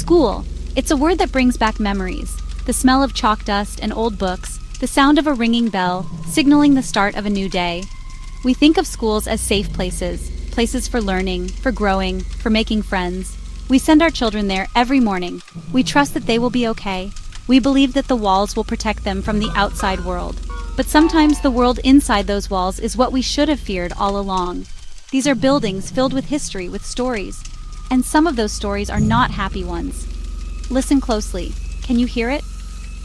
School. It's a word that brings back memories. The smell of chalk dust and old books, the sound of a ringing bell, signaling the start of a new day. We think of schools as safe places, places for learning, for growing, for making friends. We send our children there every morning. We trust that they will be okay. We believe that the walls will protect them from the outside world. But sometimes the world inside those walls is what we should have feared all along. These are buildings filled with history, with stories. And some of those stories are not happy ones. Listen closely. Can you hear it?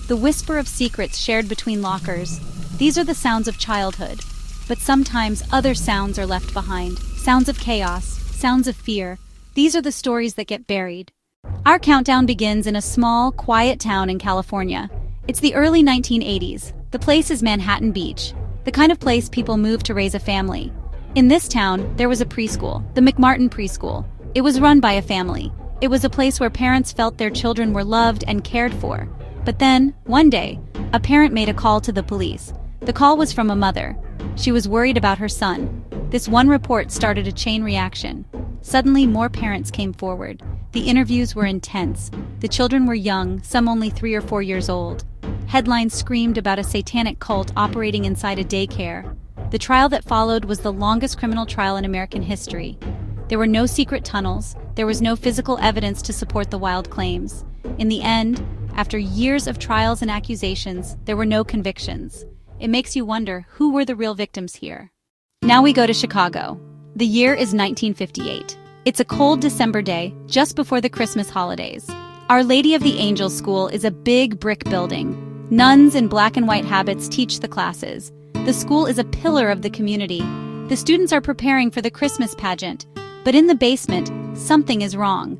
The whisper of secrets shared between lockers. These are the sounds of childhood. But sometimes other sounds are left behind. Sounds of chaos, sounds of fear. These are the stories that get buried. Our countdown begins in a small, quiet town in California. It's the early 1980s. The place is Manhattan Beach, the kind of place people move to raise a family. In this town, there was a preschool, the McMartin Preschool. It was run by a family. It was a place where parents felt their children were loved and cared for. But then, one day, a parent made a call to the police. The call was from a mother. She was worried about her son. This one report started a chain reaction. Suddenly, more parents came forward. The interviews were intense. The children were young, some only 3 or 4 years old. Headlines screamed about a satanic cult operating inside a daycare. The trial that followed was the longest criminal trial in American history. There were no secret tunnels. There was no physical evidence to support the wild claims. In the end, after years of trials and accusations, there were no convictions. It makes you wonder, who were the real victims here? Now we go to Chicago. The year is 1958. It's a cold December day, just before the Christmas holidays. Our Lady of the Angels School is a big brick building. Nuns in black and white habits teach the classes. The school is a pillar of the community. The students are preparing for the Christmas pageant. But in the basement, something is wrong.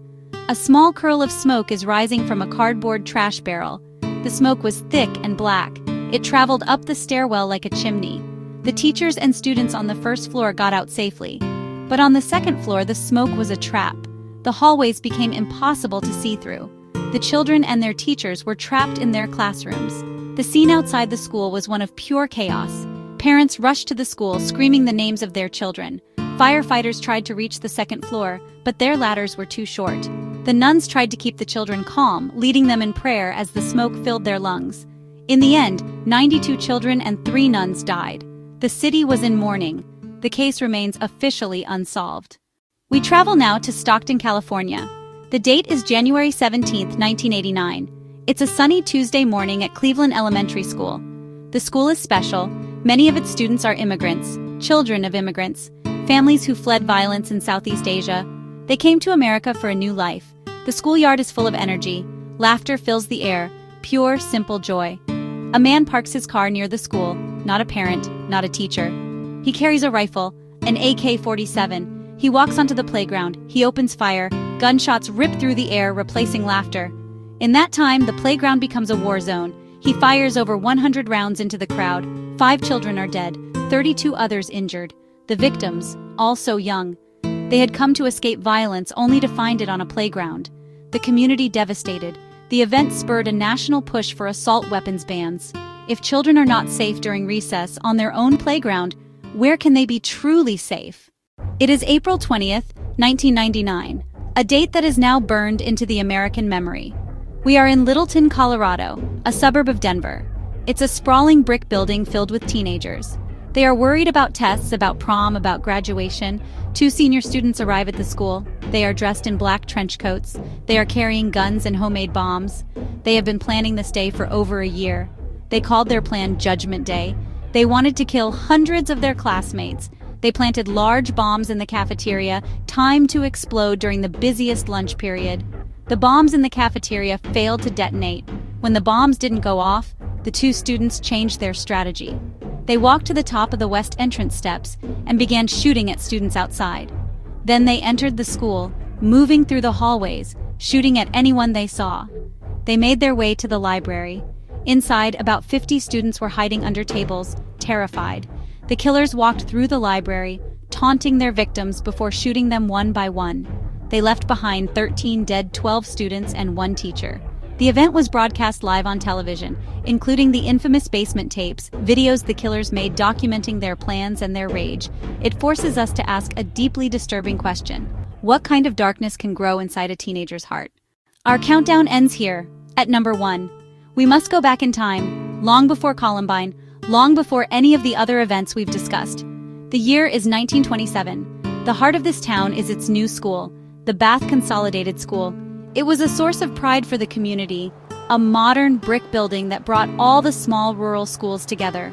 A small curl of smoke is rising from a cardboard trash barrel. The smoke was thick and black. It traveled up the stairwell like a chimney. The teachers and students on the first floor got out safely. But on the second floor, the smoke was a trap. The hallways became impossible to see through. The children and their teachers were trapped in their classrooms. The scene outside the school was one of pure chaos. Parents rushed to the school, screaming the names of their children. Firefighters tried to reach the second floor, but their ladders were too short. The nuns tried to keep the children calm, leading them in prayer as the smoke filled their lungs. In the end, 92 children and 3 nuns died. The city was in mourning. The case remains officially unsolved. We travel now to Stockton, California. The date is January 17, 1989. It's a sunny Tuesday morning at Cleveland Elementary School. The school is special. Many of its students are immigrants, children of immigrants, families who fled violence in Southeast Asia. They came to America for a new life. The schoolyard is full of energy. Laughter fills the air, pure, simple joy. A man parks his car near the school, not a parent, not a teacher. He carries a rifle, an AK-47. He walks onto the playground. He opens fire. Gunshots rip through the air, replacing laughter. In that time, the playground becomes a war zone. He fires over 100 rounds into the crowd. 5 children are dead, 32 others injured. The victims, all so young. They had come to escape violence only to find it on a playground. The community devastated. The event spurred a national push for assault weapons bans. If children are not safe during recess on their own playground, where can they be truly safe? It is April 20th, 1999, a date that is now burned into the American memory. We are in Littleton, Colorado, a suburb of Denver. It's a sprawling brick building filled with teenagers. They are worried about tests, about prom, about graduation. 2 senior students arrive at the school. They are dressed in black trench coats. They are carrying guns and homemade bombs. They have been planning this day for over a year. They called their plan Judgment Day. They wanted to kill hundreds of their classmates. They planted large bombs in the cafeteria, timed to explode during the busiest lunch period. The bombs in the cafeteria failed to detonate. When the bombs didn't go off, the 2 students changed their strategy. They walked to the top of the west entrance steps and began shooting at students outside. Then they entered the school, moving through the hallways, shooting at anyone they saw. They made their way to the library. Inside, about 50 students were hiding under tables, terrified. The killers walked through the library, taunting their victims before shooting them one by one. They left behind 13 dead, 12 students, and 1 teacher. The event was broadcast live on television, including the infamous basement tapes, videos the killers made documenting their plans and their rage. It forces us to ask a deeply disturbing question. What kind of darkness can grow inside a teenager's heart? Our countdown ends here, at number 1. We must go back in time, long before Columbine, long before any of the other events we've discussed. The year is 1927. The heart of this town is its new school, the Bath Consolidated School. It was a source of pride for the community, a modern brick building that brought all the small rural schools together.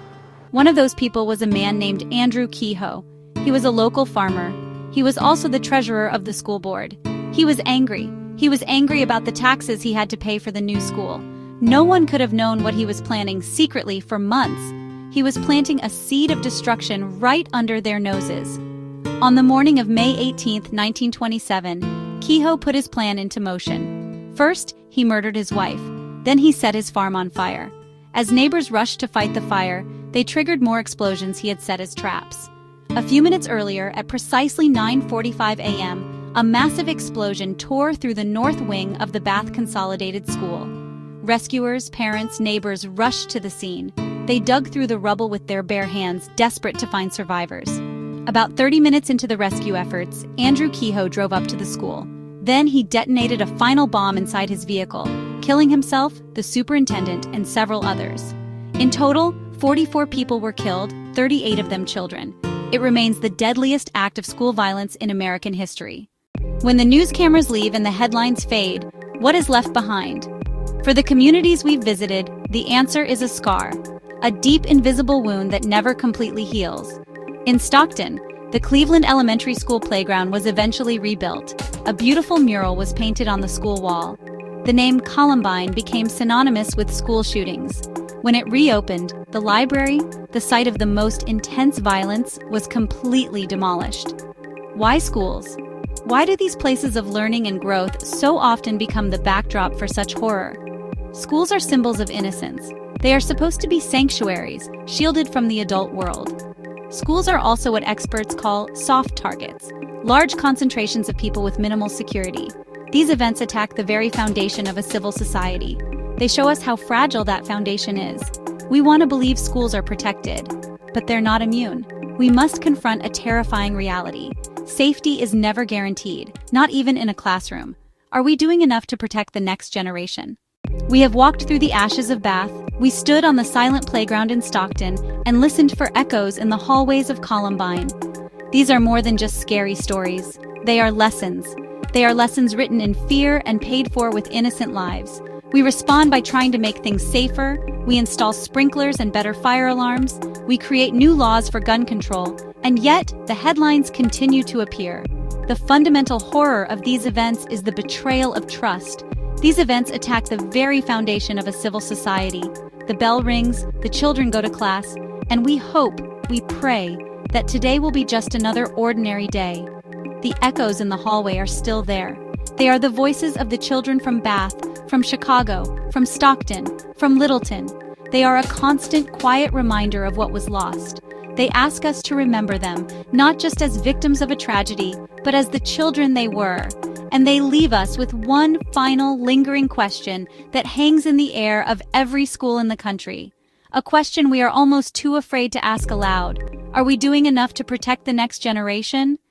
One of those people was a man named Andrew Kehoe. He was a local farmer. He was also the treasurer of the school board. He was angry. He was angry about the taxes he had to pay for the new school. No one could have known what he was planning secretly for months. He was planting a seed of destruction right under their noses. On the morning of May 18, 1927, Kehoe put his plan into motion. First, he murdered his wife. Then he set his farm on fire. As neighbors rushed to fight the fire, they triggered more explosions he had set as traps. A few minutes earlier, at precisely 9:45 a.m., a massive explosion tore through the north wing of the Bath Consolidated School. Rescuers, parents, neighbors rushed to the scene. They dug through the rubble with their bare hands, desperate to find survivors. About 30 minutes into the rescue efforts, Andrew Kehoe drove up to the school. Then he detonated a final bomb inside his vehicle, killing himself, the superintendent, and several others. In total, 44 people were killed, 38 of them children. It remains the deadliest act of school violence in American history. When the news cameras leave and the headlines fade, what is left behind? For the communities we've visited, the answer is a scar, a deep invisible wound that never completely heals. In Stockton, the Cleveland Elementary School playground was eventually rebuilt. A beautiful mural was painted on the school wall. The name Columbine became synonymous with school shootings. When it reopened, the library, the site of the most intense violence, was completely demolished. Why schools? Why do these places of learning and growth so often become the backdrop for such horror? Schools are symbols of innocence. They are supposed to be sanctuaries, shielded from the adult world. Schools are also what experts call soft targets, large concentrations of people with minimal security. These events attack the very foundation of a civil society. They show us how fragile that foundation is. We want to believe schools are protected, but they're not immune. We must confront a terrifying reality. Safety is never guaranteed, not even in a classroom. Are we doing enough to protect the next generation? We have walked through the ashes of Bath, we stood on the silent playground in Stockton, and listened for echoes in the hallways of Columbine. These are more than just scary stories. They are lessons. They are lessons written in fear and paid for with innocent lives. We respond by trying to make things safer. We install sprinklers and better fire alarms. We create new laws for gun control. And yet, the headlines continue to appear. The fundamental horror of these events is the betrayal of trust. These events attack the very foundation of a civil society. The bell rings, the children go to class, and we hope, we pray, that today will be just another ordinary day. The echoes in the hallway are still there. They are the voices of the children from Bath, from Chicago, from Stockton, from Littleton. They are a constant, quiet reminder of what was lost. They ask us to remember them, not just as victims of a tragedy, but as the children they were. And they leave us with one final, lingering question that hangs in the air of every school in the country. A question we are almost too afraid to ask aloud. Are we doing enough to protect the next generation?